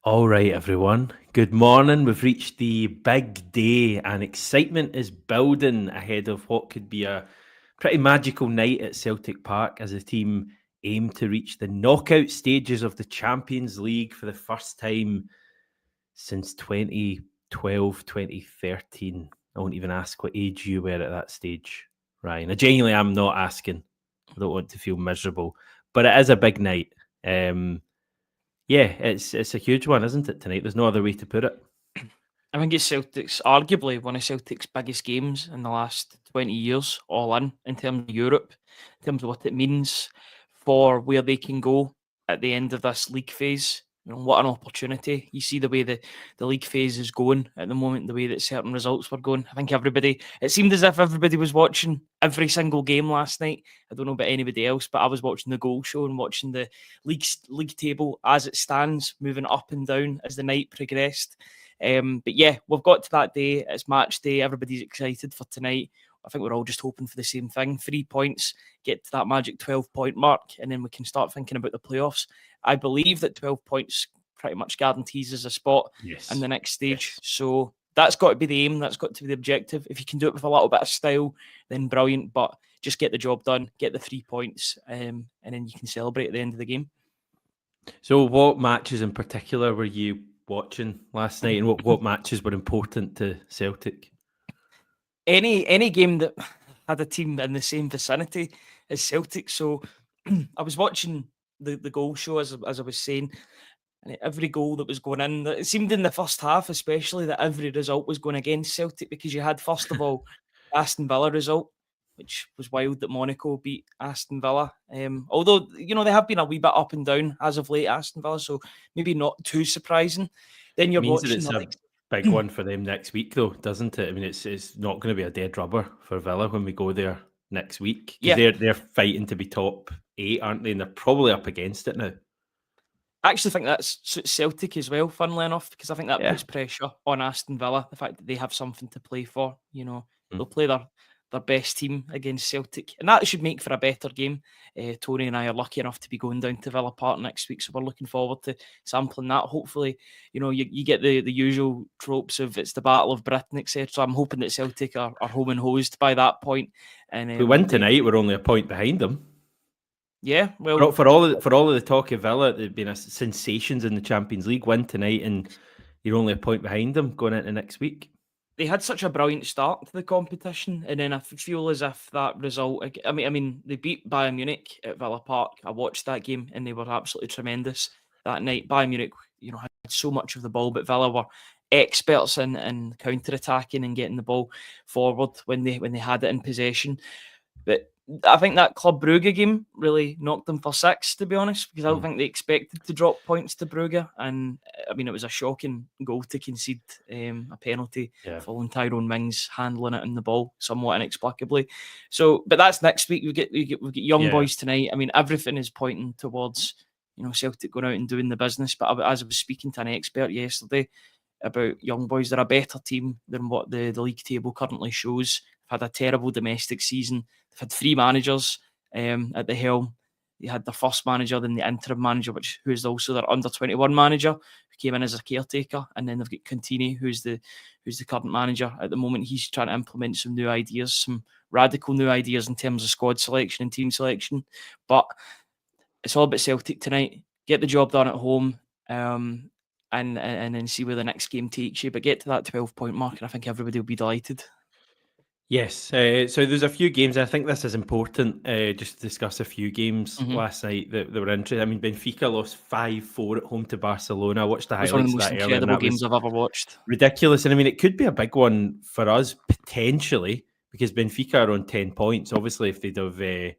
All right, everyone. Good morning. We've reached the big day, and excitement is building ahead of what could be a pretty magical night at Celtic Park as the team aim to reach the knockout stages of the Champions League for the first time since 2012, 2013. I won't even ask what age you were at that stage, Ryan. I genuinely am not asking. I don't want to feel miserable, but it is a big night. Yeah, it's a huge one, isn't it, tonight? There's no other way to put it. I think it's arguably one of Celtic's biggest games in the last 20 years, all in terms of Europe, in terms of what it means for where they can go at the end of this league phase. What an opportunity. You see the way the league phase is going at the moment, the way that certain results were going. I think it seemed as if everybody was watching every single game last night. I don't know about anybody else, but I was watching the goal show and watching the league table as it stands, moving up and down as the night progressed. But yeah, we've got to that day. It's match day. Everybody's excited for tonight. I think we're all just hoping for the same thing. 3 points, get to that magic 12-point mark, and then we can start thinking about the playoffs. I believe that 12 points pretty much guarantees us a spot in the next stage. Yes. So that's got to be the aim. That's got to be the objective. If you can do it with a little bit of style, then brilliant. But just get the job done, get the 3 points, and then you can celebrate at the end of the game. So what matches in particular were you watching last night, and what matches were important to Celtic? Any game that had a team in the same vicinity as Celtic. So I was watching the goal show as I was saying, and every goal that was going in, it seemed in the first half especially that every result was going against Celtic, because you had, first of all, Aston Villa result, which was wild that Monaco beat Aston Villa. Although, they have been a wee bit up and down as of late, Aston Villa, so maybe not too surprising. Then you're Means that watching it's a big one for them next week, though, doesn't it? I mean, it's not going to be a dead rubber for Villa when we go there next week, because they're fighting to be top 8, aren't they? And they're probably up against it now. I actually think that suits Celtic as well, funnily enough, because I think that puts pressure on Aston Villa, the fact that they have something to play for. They'll play their best team against Celtic, and that should make for a better game. Tony and I are lucky enough to be going down to Villa Park next week, so we're looking forward to sampling that. Hopefully, you get the usual tropes of it's the Battle of Britain, etc. I'm hoping that Celtic are home and hosed by that point. And if we win tonight, we're only a point behind them. Yeah, well, for all of the talk of Villa, there've been sensations in the Champions League. Win tonight, and you're only a point behind them going into next week. They had such a brilliant start to the competition, and then I feel as if that result. I mean, they beat Bayern Munich at Villa Park. I watched that game, and they were absolutely tremendous that night. Bayern Munich, had so much of the ball, but Villa were experts in counter-attacking and getting the ball forward when they had it in possession. But I think that Club Brugge game really knocked them for 6, to be honest, because I don't think they expected to drop points to Brugge. And I mean, it was a shocking goal to concede a penalty following Tyrone Mings handling it in the ball somewhat inexplicably. So, but that's next week. We've got young boys tonight. I mean, everything is pointing towards Celtic going out and doing the business. But as I was speaking to an expert yesterday about young boys, they're a better team than what the league table currently shows. They've had a terrible domestic season. They've had 3 managers at the helm. They had their first manager, then the interim manager, who is also their under-21 manager, who came in as a caretaker, and then they've got Contini, who's the current manager at the moment. He's trying to implement some new ideas, some radical new ideas in terms of squad selection and team selection. But it's all about Celtic tonight. Get the job done at home, and then see where the next game takes you. But get to that 12-point mark, and I think everybody will be delighted. Yes, so there's a few games. I think this is important, just to discuss a few games last night that were interesting. I mean, Benfica lost 5-4 at home to Barcelona. I watched the highlights of that. It was one of the most incredible games I've ever watched. Ridiculous. And I mean, it could be a big one for us, potentially, because Benfica are on 10 points. Obviously, if they'd have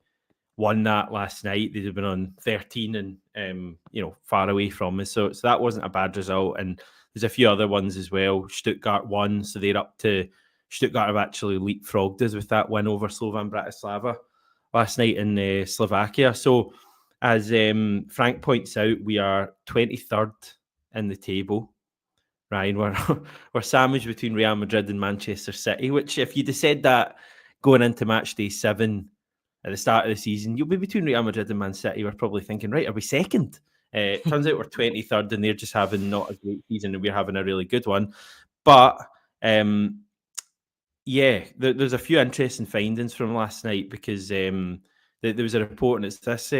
won that last night, they'd have been on 13 and, far away from us. So that wasn't a bad result. And there's a few other ones as well. Stuttgart won, so they're up to... Stuttgart have actually leapfrogged us with that win over Slovan Bratislava last night in Slovakia. So, as Frank points out, we are 23rd in the table. Ryan, we're sandwiched between Real Madrid and Manchester City, which if you'd have said that going into match day 7 at the start of the season, you'll be between Real Madrid and Man City, we're probably thinking, right, are we second Turns out we're 23rd and they're just having not a great season and we're having a really good one. But yeah, there's a few interesting findings from last night because there was a report, and it's this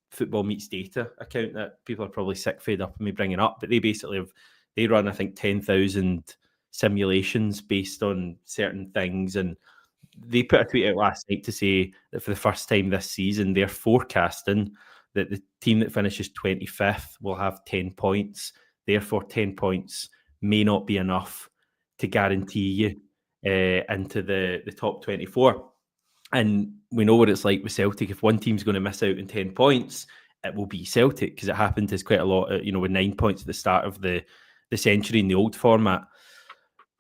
Football Meets Data account that people are probably fed up of me bringing up, but they basically they run, I think, 10,000 simulations based on certain things, and they put a tweet out last night to say that for the first time this season, they're forecasting that the team that finishes 25th will have 10 points. Therefore, 10 points may not be enough to guarantee you into the top 24. And we know what it's like with Celtic. If one team's going to miss out on 10 points, it will be Celtic, because it happened to us quite a lot, with 9 points at the start of the century in the old format.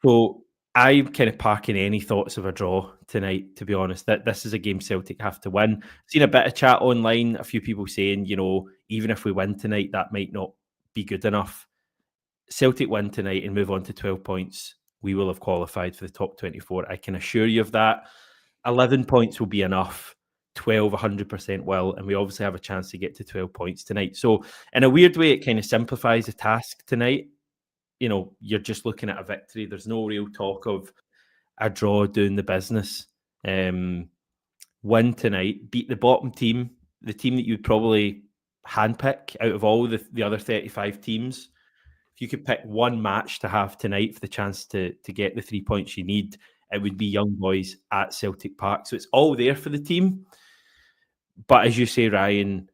So I'm kind of parking any thoughts of a draw tonight, to be honest. That this is a game Celtic have to win. Seen a bit of chat online, a few people saying, even if we win tonight, that might not be good enough. Celtic win tonight and move on to 12 points, we will have qualified for the top 24. I can assure you of that. 11 points will be enough. 12, 100% will. And we obviously have a chance to get to 12 points tonight. So in a weird way, it kind of simplifies the task tonight. You're just looking at a victory. There's no real talk of a draw doing the business. Win tonight, beat the bottom team, the team that you'd probably handpick out of all the other 35 teams. If you could pick one match to have tonight for the chance to get the 3 points you need, it would be Young Boys at Celtic Park. So it's all there for the team. But as you say, Ryan,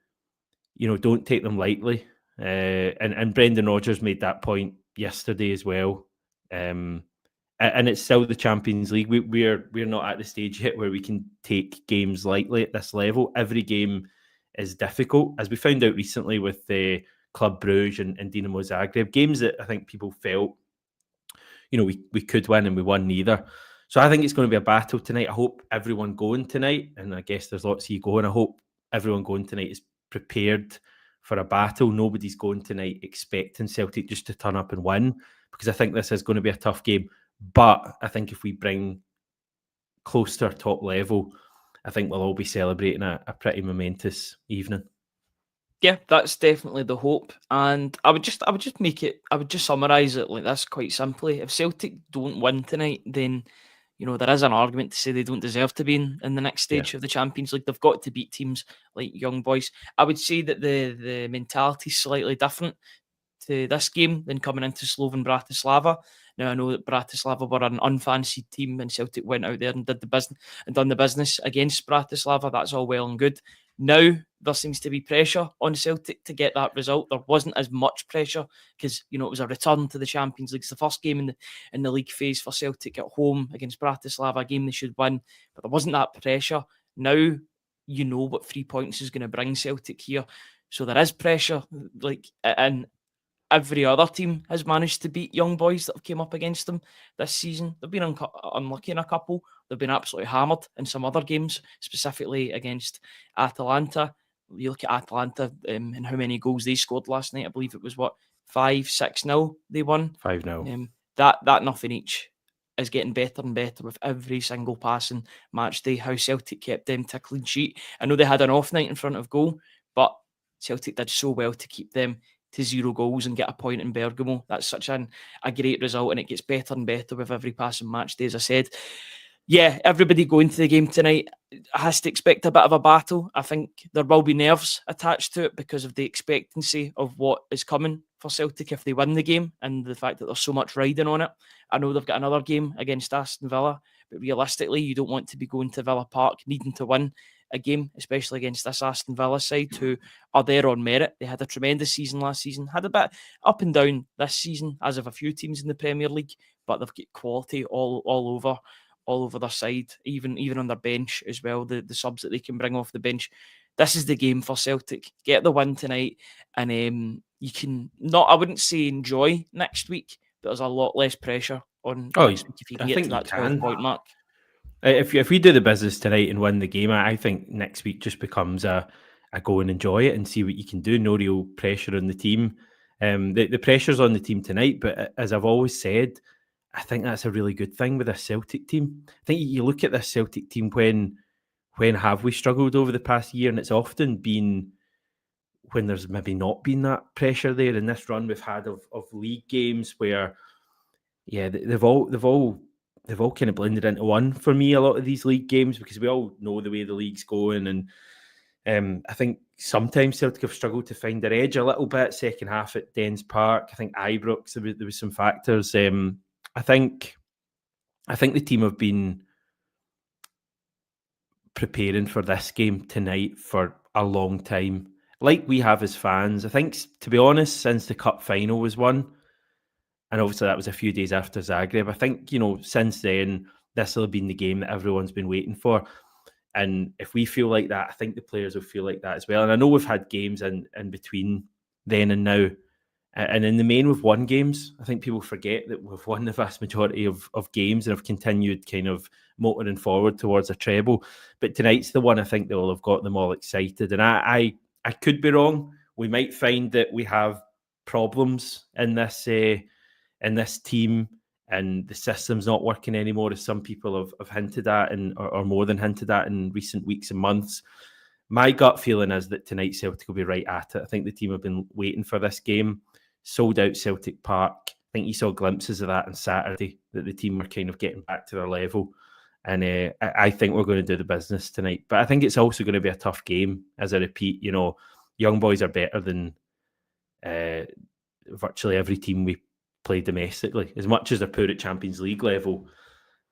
don't take them lightly. And Brendan Rodgers made that point yesterday as well. And it's still the Champions League. We're not at the stage yet where we can take games lightly at this level. Every game is difficult, as we found out recently with the Club Brugge and Dinamo Zagreb, games that I think people felt, we could win, and we won neither. So I think it's going to be a battle tonight. I hope everyone going tonight, and I guess there's lots of you going, I hope everyone going tonight is prepared for a battle. Nobody's going tonight expecting Celtic just to turn up and win, because I think this is going to be a tough game. But I think if we bring close to our top level, I think we'll all be celebrating a pretty momentous evening. Yeah, that's definitely the hope. And I would just summarise it like this quite simply. If Celtic don't win tonight, then there is an argument to say they don't deserve to be in the next stage of the Champions League. They've got to beat teams like Young Boys. I would say that the mentality is slightly different to this game than coming into Slovan Bratislava. Now, I know that Bratislava were an unfancied team and Celtic went out there and did the business and done the business against Bratislava. That's all well and good. Now there seems to be pressure on Celtic to get that result. There wasn't as much pressure because it was a return to the Champions League. It's the first game in the league phase for Celtic at home against Bratislava, a game they should win. But there wasn't that pressure. Now you know what 3 points is going to bring Celtic here. So there is pressure, and every other team has managed to beat Young Boys that have came up against them this season. They've been unlucky in a couple. They've been absolutely hammered in some other games, specifically against Atalanta. You look at Atalanta and how many goals they scored last night. I believe it was 5-6-0 they won. 5-0. That nothing each is getting better and better with every single passing match day. How Celtic kept them to a clean sheet. I know they had an off night in front of goal, but Celtic did so well to keep them to 0 goals and get a point in Bergamo. That's such a great result, and it gets better and better with every passing match day, as I said. Yeah, everybody going to the game tonight has to expect a bit of a battle. I think there will be nerves attached to it because of the expectancy of what is coming for Celtic if they win the game and the fact that there's so much riding on it. I know they've got another game against Aston Villa, but realistically, you don't want to be going to Villa Park needing to win a game, especially against this Aston Villa side who are there on merit. They had a tremendous season last season, had a bit up and down this season, as of a few teams in the Premier League, but they've got quality all over their side, even on their bench as well, the subs that they can bring off the bench. This is the game for Celtic. Get the win tonight, and you can I wouldn't say enjoy next week, but there's a lot less pressure on next week if you can get to that 12-point mark. If we do the business tonight and win the game, I think next week just becomes a go and enjoy it and see what you can do. No real pressure on the team. The pressure's on the team tonight, but as I've always said, I think that's a really good thing with a Celtic team. I think you look at this Celtic team, when have we struggled over the past year, and it's often been when there's maybe not been that pressure there in this run we've had of league games where, they've all kind of blended into one for me, a lot of these league games, because we all know the way the league's going. And I think sometimes Celtic have struggled to find their edge a little bit. Second half at Dens Park, I think Ibrox, there was some factors. I think the team have been preparing for this game tonight for a long time, like we have as fans. I think, to be honest, since the cup final was won, and obviously that was a few days after Zagreb, I think, since then, this will have been the game that everyone's been waiting for. And if we feel like that, I think the players will feel like that as well. And I know we've had games in between then and now. And in the main, we've won games. I think people forget that we've won the vast majority of games and have continued kind of motoring forward towards a treble. But tonight's the one I think that will have got them all excited. And I could be wrong. We might find that we have problems in this team, and the system's not working anymore, as some people have hinted at, or more than hinted at in recent weeks and months. My gut feeling is that tonight Celtic will be right at it. I think the team have been waiting for this game. Sold out Celtic Park. I think you saw glimpses of that on Saturday, that the team were kind of getting back to their level. And I think we're going to do the business tonight. But I think it's also going to be a tough game. As I repeat, young boys are better than virtually every team we play domestically. As much as they're poor at Champions League level,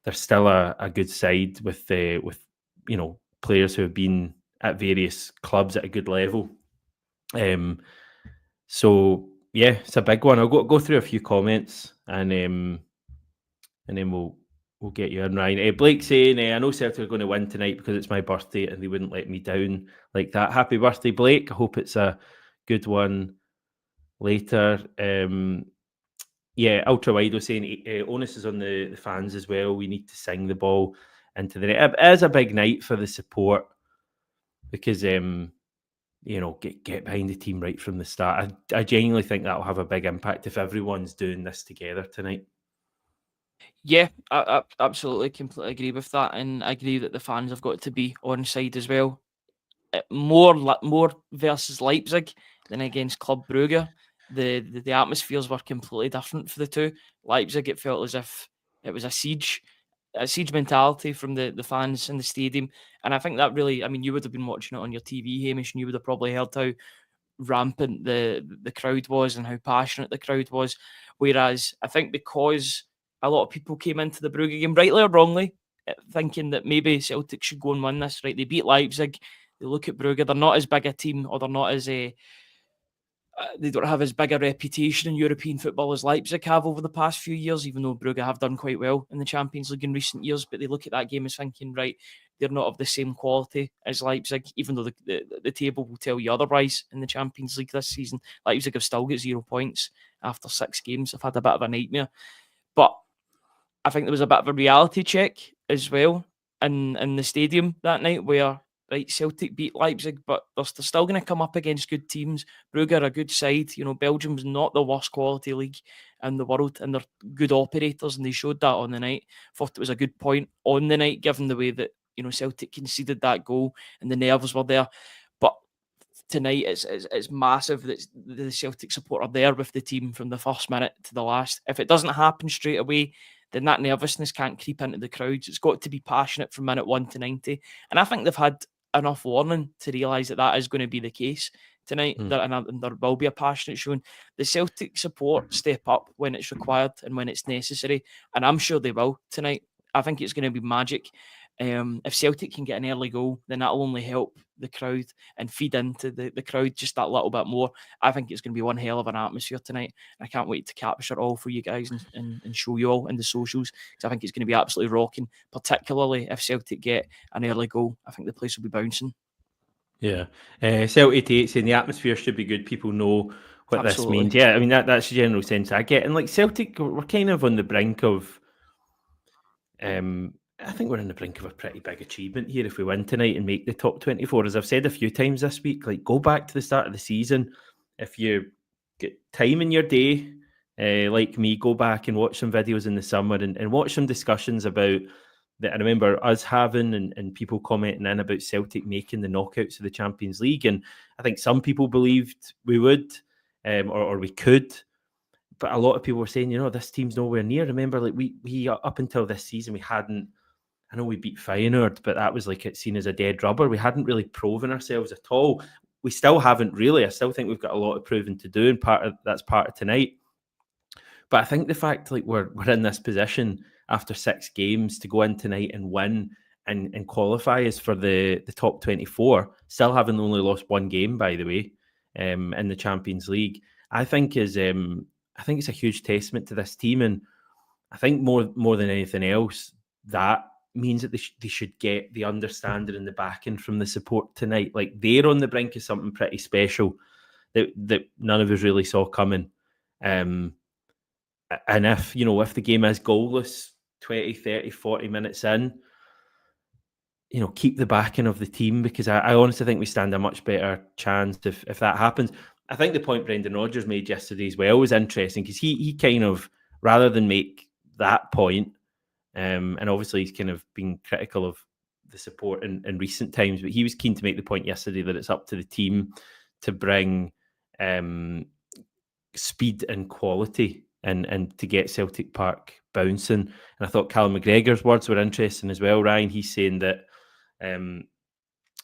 they're still a good side with players who have been at various clubs at a good level. So yeah, it's a big one. I'll go through a few comments and then we'll get you in, Ryan. Blake saying, I know Celtic are going to win tonight because it's my birthday and they wouldn't let me down like that. Happy birthday, Blake. I hope it's a good one later. Ultra Wide was saying onus is on the fans as well. We need to sing the ball into the net. It is a big night for the support because get behind the team right from the start. I genuinely think that'll have a big impact if everyone's doing this together tonight. Yeah, I absolutely, completely agree with that, and I agree that the fans have got to be on side as well. More versus Leipzig than against Club Brugge. The atmospheres were completely different for the two. Leipzig, it felt as if it was a siege mentality from the fans in the stadium, and I think that really, you would have been watching it on your TV, Hamish, and you would have probably heard how rampant the crowd was and how passionate the crowd was. Whereas I think because a lot of people came into the Brugge game, rightly or wrongly, thinking that maybe Celtic should go and win this, right? They beat Leipzig. They look at Brugge, they're not as big a team, or they're not as they don't have as big a reputation in European football as Leipzig have over the past few years, even though Brugge have done quite well in the Champions League in recent years. But they look at that game as thinking, right, they're not of the same quality as Leipzig, even though the table will tell you otherwise in the Champions League this season. Leipzig have still got 0 points after 6 games. They've had a bit of a nightmare. But I think there was a bit of a reality check as well in the stadium that night where, right, Celtic beat Leipzig, but they're still going to come up against good teams. Brugge are a good side. Belgium's not the worst quality league in the world, and they're good operators, and they showed that on the night. Thought it was a good point on the night, given the way that Celtic conceded that goal and the nerves were there. But tonight, it's massive that the Celtic support are there with the team from the first minute to the last. If it doesn't happen straight away, then that nervousness can't creep into the crowds. It's got to be passionate from minute 1 to 90. And I think they've had enough warning to realise that is going to be the case tonight, and there will be a passionate showing. The Celtic support step up when it's required and when it's necessary, and I'm sure they will tonight. I think it's going to be magic. If Celtic can get an early goal, then that'll only help the crowd and feed into the crowd just that little bit more. I think it's going to be one hell of an atmosphere tonight. I can't wait to capture it all for you guys and show you all in the socials, because I think it's going to be absolutely rocking, particularly if Celtic get an early goal. I think the place will be bouncing. Yeah. Celtic saying the atmosphere should be good. People know what Absolutely. this means. Yeah, that's the general sense I get. And like Celtic, we're kind of on the brink of I think we're on the brink of a pretty big achievement here if we win tonight and make the top 24. As I've said a few times this week, like, go back to the start of the season. If you get time in your day, like me, go back and watch some videos in the summer and watch some discussions about that I remember us having and people commenting in about Celtic making the knockouts of the Champions League. And I think some people believed we would, or we could. But a lot of people were saying, this team's nowhere near. Remember, like we up until this season, we hadn't. I know we beat Feyenoord, but that was like it's seen as a dead rubber. We hadn't really proven ourselves at all. We still haven't really. I still think we've got a lot of proving to do, and that's part of tonight. But I think the fact like we're in this position after 6 games to go in tonight and win and qualify us for the top 24, still having only lost 1 game, by the way, in the Champions League, I think it's a huge testament to this team. And I think more than anything else, that means that they should get the understanding and the backing from the support tonight. Like they're on the brink of something pretty special that none of us really saw coming. And if the game is goalless 20, 30, 40 minutes in, keep the backing of the team, because I honestly think we stand a much better chance if that happens. I think the point Brendan Rodgers made yesterday as well was interesting, because he kind of, rather than make that point, and obviously he's kind of been critical of the support in recent times, but he was keen to make the point yesterday that it's up to the team to bring speed and quality and to get Celtic Park bouncing. And I thought Callum McGregor's words were interesting as well, Ryan. He's saying that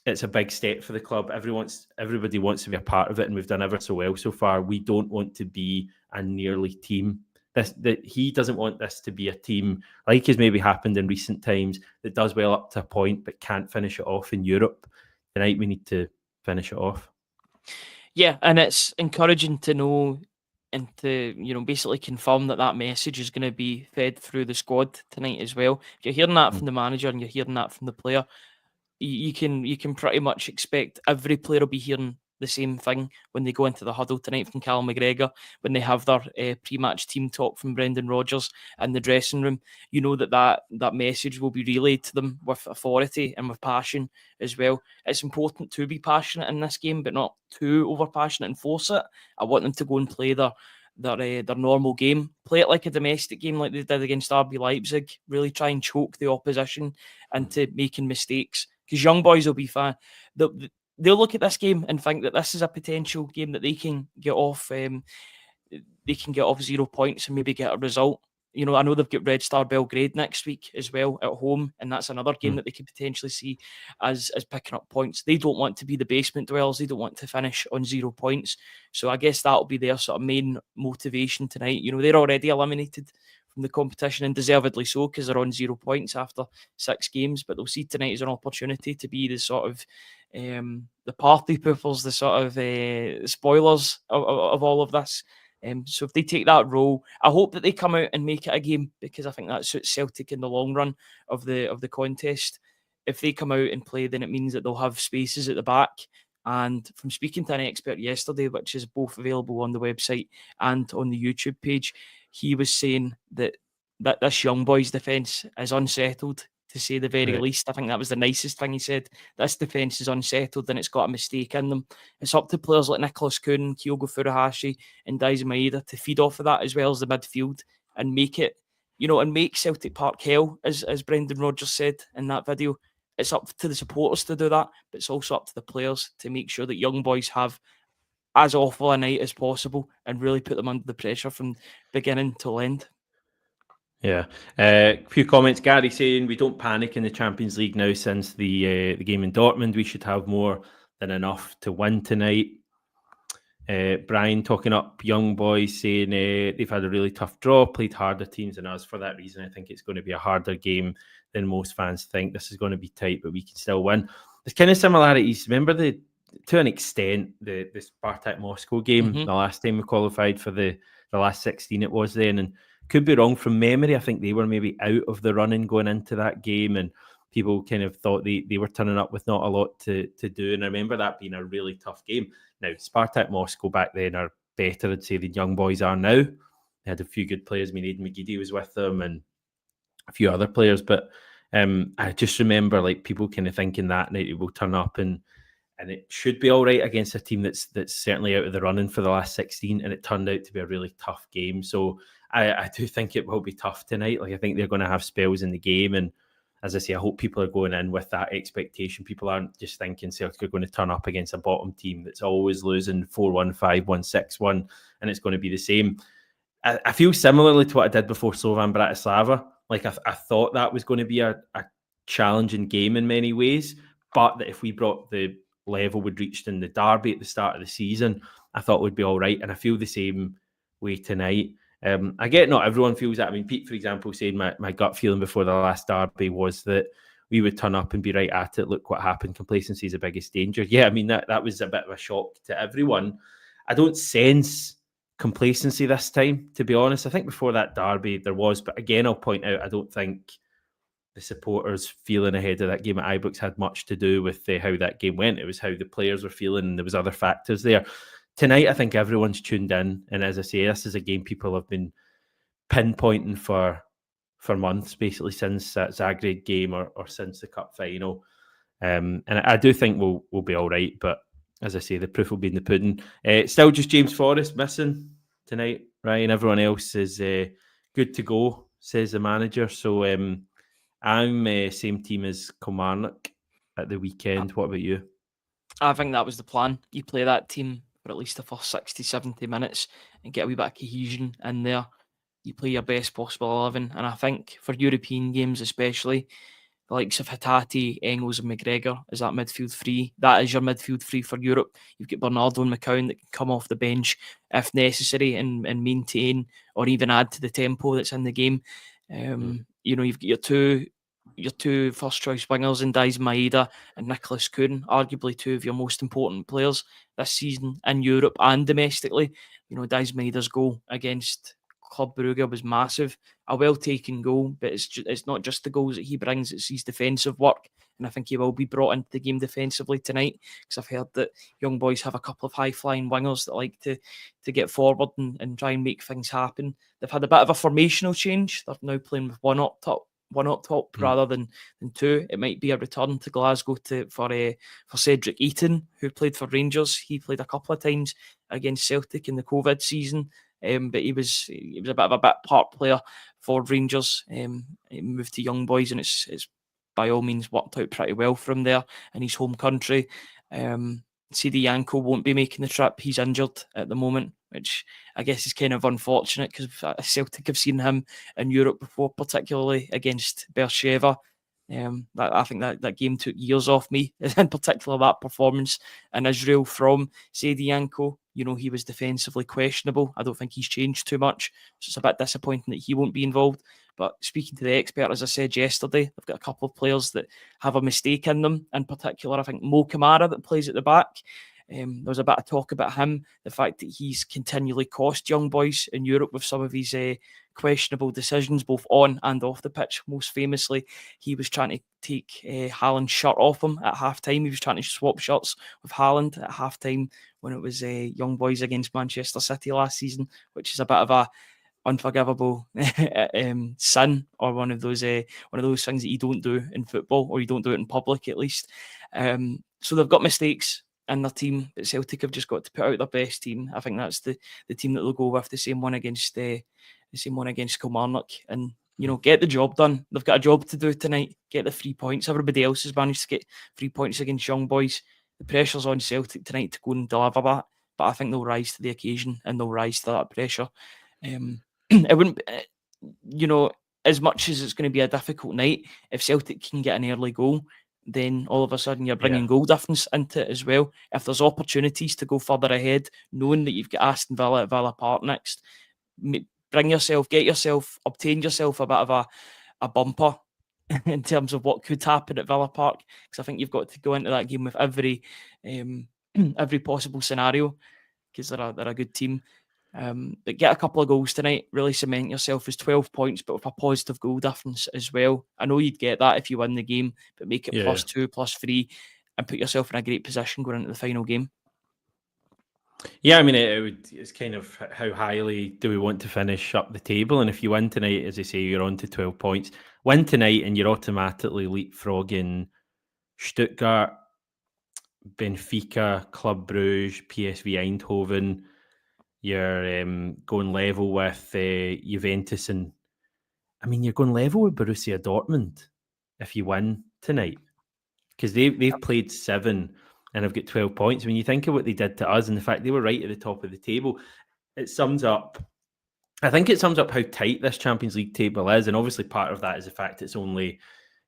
it's a big step for the club. Everybody wants to be a part of it, and we've done ever so well so far. We don't want to be a nearly team. That he doesn't want this to be a team like has maybe happened in recent times that does well up to a point but can't finish it off in Europe. Tonight we need to finish it off. Yeah, and it's encouraging to know and to basically confirm that message is going to be fed through the squad tonight as well. If you're hearing that from the manager and you're hearing that from the player, you can pretty much expect every player will be hearing the same thing when they go into the huddle tonight from Callum McGregor, when they have their pre-match team talk from Brendan Rodgers in the dressing room. That message will be relayed to them with authority and with passion as well. It's important to be passionate in this game, but not too over passionate and force it. I want them to go and play their normal game, play it like a domestic game, like they did against RB Leipzig. Really try and choke the opposition into making mistakes, because young boys will be fine. They'll look at this game and think that this is a potential game that they can get off. They can get off 0 points and maybe get a result. I know they've got Red Star Belgrade next week as well at home, and that's another game that they could potentially see as picking up points. They don't want to be the basement dwellers. They don't want to finish on 0 points. So I guess that'll be their sort of main motivation tonight. They're already eliminated from the competition, and deservedly so, because they're on 0 points after 6 games. But they'll see tonight as an opportunity to be the sort of the party poopers, the sort of spoilers of all of this. So if they take that role, I hope that they come out and make it a game, because I think that suits Celtic in the long run of the contest. If they come out and play, then it means that they'll have spaces at the back. And from speaking to an expert yesterday, which is both available on the website and on the YouTube page, he was saying that this young boys' defence is unsettled, to say the very least. I think that was the nicest thing he said. This defence is unsettled and it's got a mistake in them. It's up to players like Nicholas Kuhn, Kyogo Furuhashi and Daizen Maeda to feed off of that, as well as the midfield, and make it, and make Celtic Park hell, as Brendan Rodgers said in that video. It's up to the supporters to do that, but it's also up to the players to make sure that young boys have as awful a night as possible and really put them under the pressure from beginning till end. Yeah. A few comments. Gary saying we don't panic in the Champions League now since the game in Dortmund. We should have more than enough to win tonight. Brian talking up young boys, saying they've had a really tough draw, played harder teams than us. For that reason, I think it's going to be a harder game than most fans think. This is going to be tight, but we can still win. There's kind of similarities. Remember to an extent, the Spartak Moscow game, the last time we qualified for the last 16 it was then, and could be wrong from memory. I think they were maybe out of the running going into that game, and people kind of thought they were turning up with not a lot to do. And I remember that being a really tough game. Now, Spartak Moscow back then are better, I'd say, than young boys are now. They had a few good players. Aidan McGeady was with them and a few other players. But I just remember like people kind of thinking that night it will turn up and it should be all right against a team that's certainly out of the running for the last 16. And it turned out to be a really tough game. So I do think it will be tough tonight. Like I think they're going to have spells in the game, and as I say, I hope people are going in with that expectation. People aren't just thinking Celtic are going to turn up against a bottom team that's always losing 4-1, 5-1, 6-1, and it's going to be the same. I feel similarly to what I did before Slovan Bratislava. Like, I thought that was going to be a challenging game in many ways, but that if we brought the level we'd reached in the derby at the start of the season, I thought would be all right. And I feel the same way tonight. I get not everyone feels that. I mean, Pete, for example, said my gut feeling before the last derby was that we would turn up and be right at it. Look what happened. Complacency is the biggest danger. Yeah, I mean, that was a bit of a shock to everyone. I don't sense complacency this time, to be honest. I think before that derby there was, but again, I'll point out, I don't think the supporters feeling ahead of that game at Ibrox had much to do with how that game went. It was how the players were feeling, and there was other factors there. Tonight, I think everyone's tuned in, and as I say, this is a game people have been pinpointing for months, basically since that Zagreb game or since the cup final. And I do think we'll be all right, but as I say, the proof will be in the pudding. Still just James Forrest missing tonight, Ryan. Everyone else is good to go, says the manager. So I'm same team as Kilmarnock at the weekend. What about you? I think that was the plan. You play that team for at least the first 60, 70 minutes and get a wee bit of cohesion in there. You play your best possible 11. And I think for European games especially, the likes of Hatate, Engels and McGregor is that midfield three. That is your midfield three for Europe. You've got Bernardo and McCown that can come off the bench if necessary and maintain or even add to the tempo that's in the game. You know, you've got your two first choice wingers in Daizen Maeda and Nicholas Kuhn, arguably two of your most important players this season in Europe and domestically. You know, Daizen Maeda's goal against Club Brugge was massive, a well taken goal, but it's not just the goals that he brings, it's his defensive work. And I think he will be brought into the game defensively tonight, because I've heard that young boys have a couple of high flying wingers that like to get forward and try and make things happen. They've had a bit of a formational change. They're now playing with one up top rather than two. It might be a return to Glasgow for Cedric Eaton, who played for Rangers. He played a couple of times against Celtic in the COVID season. But he was a bit of a bit part player for Rangers. He moved to young boys, and it's by all means worked out pretty well for him there in his home country. CD Yanko won't be making the trip. He's injured at the moment, which I guess is kind of unfortunate, because Celtic have seen him in Europe before, particularly against Beersheva. I think that game took years off me, in particular that performance in Israel from Sedi Yanko. You know, he was defensively questionable. I don't think he's changed too much, so it's a bit disappointing that he won't be involved. But speaking to the expert, as I said yesterday, they've got a couple of players that have a mistake in them. In particular, I think Mo Kamara, that plays at the back. There was a bit of talk about him, the fact that he's continually cost young boys in Europe with some of his questionable decisions, both on and off the pitch. Most famously, he was trying to take Haaland's shirt off him at half-time. He was trying to swap shirts with Haaland at half-time when it was young boys against Manchester City last season, which is a bit of a unforgivable sin, or one of those things that you don't do in football, or you don't do it in public at least. So they've got mistakes in their team, but Celtic have just got to put out their best team. I think that's the team that they'll go with, the same one against Kilmarnock, and you know, get the job done. They've got a job to do tonight. Get the 3 points. Everybody else has managed to get 3 points against young boys. The pressure's on Celtic tonight to go and deliver that, but I think they'll rise to the occasion and they'll rise to that pressure. It wouldn't, you know, as much as it's going to be a difficult night, if Celtic can get an early goal, then all of a sudden you're bringing goal difference into it as well. If there's opportunities to go further ahead, knowing that you've got Aston Villa at Villa Park next, obtain yourself a bit of a bumper in terms of what could happen at Villa Park, because I think you've got to go into that game with every possible scenario, because they're a good team. But get a couple of goals tonight, really cement yourself as 12 points, but with a positive goal difference as well. I know you'd get that if you win the game, but make it +2, +3, and put yourself in a great position going into the final game. Yeah, I mean, it's kind of how highly do we want to finish up the table, and if you win tonight, as I say, you're on to 12 points. Win tonight and you're automatically leapfrogging Stuttgart, Benfica, Club Brugge, PSV Eindhoven. You're going level with Juventus, and I mean, you're going level with Borussia Dortmund if you win tonight, because they've played 7 and have got 12 points. When you think of what they did to us and the fact they were right at the top of the table, it sums up. I think it sums up how tight this Champions League table is, and obviously part of that is the fact it's only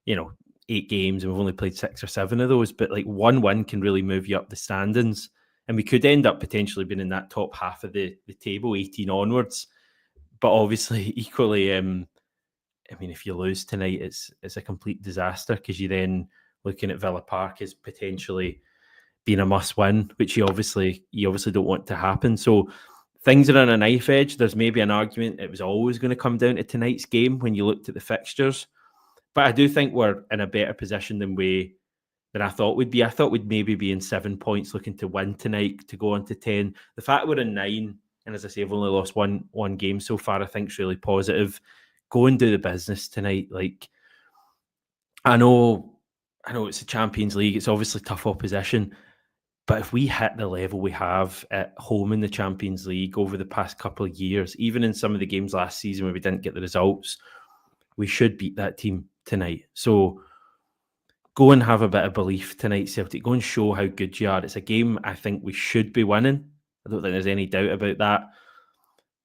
8 games and we've only played 6 or 7 of those. But like one win can really move you up the standings, and we could end up potentially being in that top half of the table, 18 onwards. But obviously, equally, if you lose tonight, it's a complete disaster, because you then looking at Villa Park as potentially being a must-win, which you obviously don't want to happen. So things are on a knife edge. There's maybe an argument it was always going to come down to tonight's game when you looked at the fixtures, but I do think we're in a better position than I thought we'd be. I thought we'd maybe be in 7 points, looking to win tonight to go on to 10. The fact we're in 9, and as I say, I've only lost one game so far, I think is really positive. Go and do the business tonight. Like, I know it's a Champions League. It's obviously tough opposition. But if we hit the level we have at home in the Champions League over the past couple of years, even in some of the games last season where we didn't get the results, we should beat that team tonight. So go and have a bit of belief tonight, Celtic. Go and show how good you are. It's a game I think we should be winning. I don't think there's any doubt about that.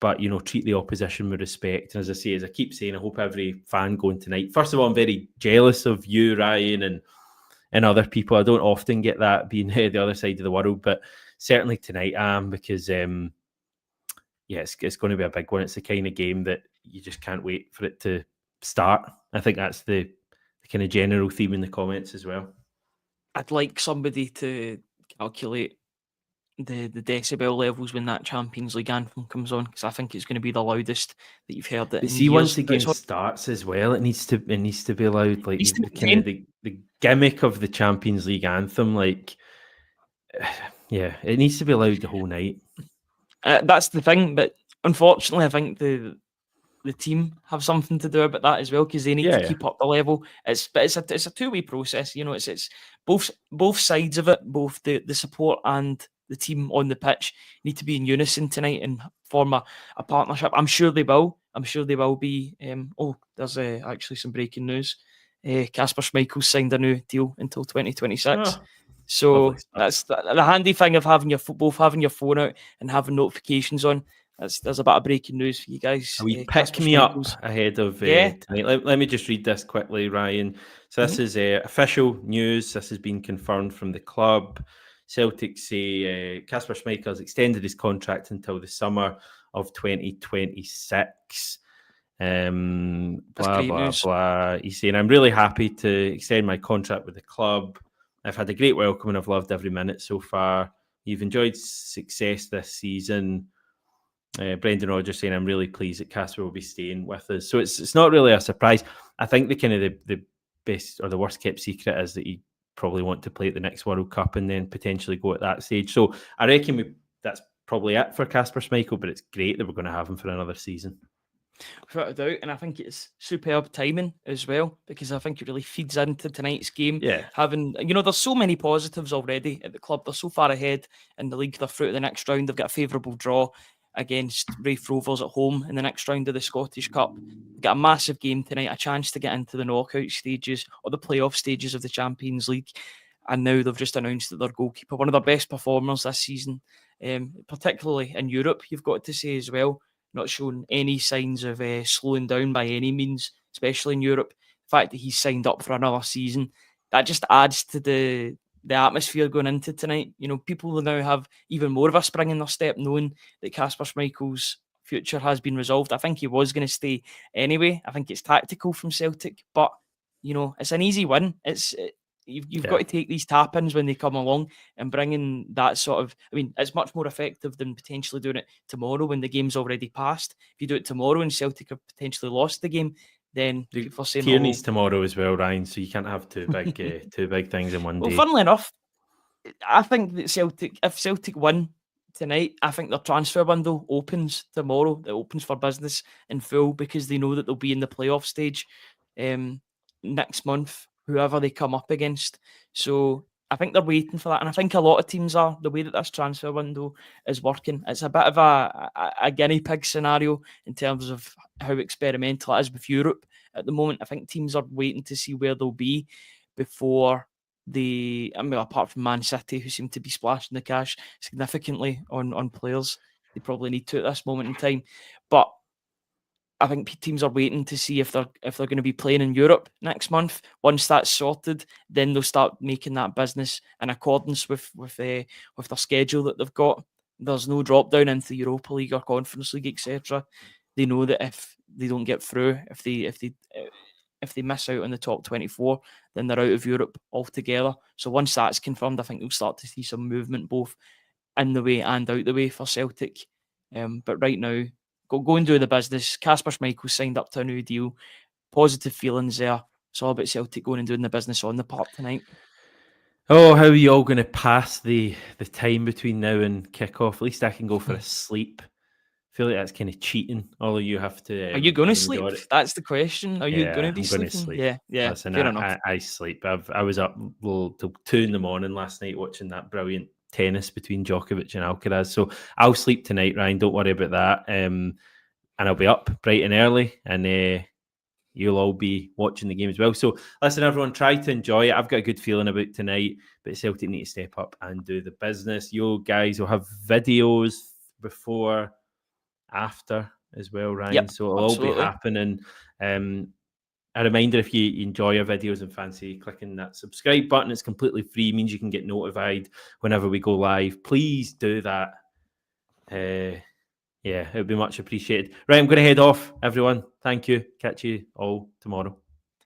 But, treat the opposition with respect. And as I keep saying, I hope every fan going tonight. First of all, I'm very jealous of you, Ryan, and other people. I don't often get that being the other side of the world, but certainly tonight I am, because it's going to be a big one. It's the kind of game that you just can't wait for it to start. I think that's the kind of general theme in the comments as well. I'd like somebody to calculate the decibel levels when that Champions League anthem comes on, because I think it's going to be the loudest that you've heard it. See, once the game starts as well, it needs to be loud. Like the gimmick of the Champions League anthem, like it needs to be loud the whole night. That's the thing, but unfortunately, I think the team have something to do about that as well, because they need to keep up the level. It's a two-way process. It's both sides of it, both the support and the team on the pitch need to be in unison tonight and form a partnership. I'm sure they will. Be. There's actually some breaking news. Kasper Schmeichel signed a new deal until 2026. So that's the handy thing of having both having your phone out and having notifications on. There's a bit of breaking news for you guys. We pick me up ahead of tonight. Let me just read this quickly, Ryan. So this is official news. This has been confirmed from the club. Celtic say Kasper Schmeichel has extended his contract until the summer of 2026. Blah. He's saying, I'm really happy to extend my contract with the club. I've had a great welcome and I've loved every minute so far. You've enjoyed success this season. Brendan Rodgers saying, I'm really pleased that Kasper will be staying with us. So it's not really a surprise. I think the kind of the best or the worst kept secret is that he probably want to play at the next World Cup and then potentially go at that stage. So I reckon that's probably it for Kasper Schmeichel, but it's great that we're going to have him for another season. Without a doubt, and I think it's superb timing as well, because I think it really feeds into tonight's game. Having, there's so many positives already at the club. They're so far ahead in the league. They're through to the next round. They've got a favourable draw against Raith Rovers at home in the next round of the Scottish Cup. They've got a massive game tonight, a chance to get into the knockout stages or the playoff stages of the Champions League. And now they've just announced that their goalkeeper, one of their best performers this season, particularly in Europe, you've got to say as well, not showing any signs of slowing down by any means, especially in Europe. The fact that he's signed up for another season, that just adds to the atmosphere going into tonight. People will now have even more of a spring in their step, knowing that Kasper Schmeichel's future has been resolved. I think he was going to stay anyway. I think it's tactical from Celtic, but it's an easy win. You've got to take these tap-ins when they come along and bring in that sort of... it's much more effective than potentially doing it tomorrow when the game's already passed. If you do it tomorrow and Celtic have potentially lost the game, then people are saying... Tierney's tomorrow as well, Ryan, so you can't have two big things in one day. Well, funnily enough, I think that if Celtic win tonight, I think their transfer window opens tomorrow. It opens for business in full, because they know that they'll be in the playoff stage next month, whoever they come up against. So I think they're waiting for that. And I think a lot of teams are, the way that this transfer window is working. It's a bit of a guinea pig scenario in terms of how experimental it is with Europe at the moment. I think teams are waiting to see where they'll be before apart from Man City, who seem to be splashing the cash significantly on players. They probably need to at this moment in time. But I think teams are waiting to see if they're going to be playing in Europe next month. Once that's sorted, then they'll start making that business in accordance with their schedule that they've got. There's no drop down into the Europa League or Conference League, etc. They know that if they don't get through, if they miss out on the top 24, then they're out of Europe altogether. So once that's confirmed, I think we'll start to see some movement both in the way and out the way for Celtic. But right now, go and do the business. Kasper Schmeichel signed up to a new deal. Positive feelings there. It's all about Celtic going and doing the business on the park tonight. Oh, how are you all going to pass the time between now and kick-off? At least I can go for a sleep. I feel like that's kind of cheating. All of you have to... are you going to sleep? That's the question. Are you going to be sleeping? Sleep. Yeah. Listen, fair enough. I sleep. I was up till 2 a.m. last night watching that brilliant tennis between Djokovic and Alcaraz. So I'll sleep tonight, Ryan. Don't worry about that. And I'll be up bright and early, and you'll all be watching the game as well. So listen, everyone, try to enjoy it. I've got a good feeling about tonight, but Celtic need to step up and do the business. You guys will have videos before, after as well, Ryan. Yep, so it'll absolutely all be happening. A reminder, if you enjoy our videos and fancy clicking that subscribe button, it's completely free. It means you can get notified whenever we go live. Please do that. Yeah, it would be much appreciated. Right, I'm going to head off, everyone. Thank you. Catch you all tomorrow.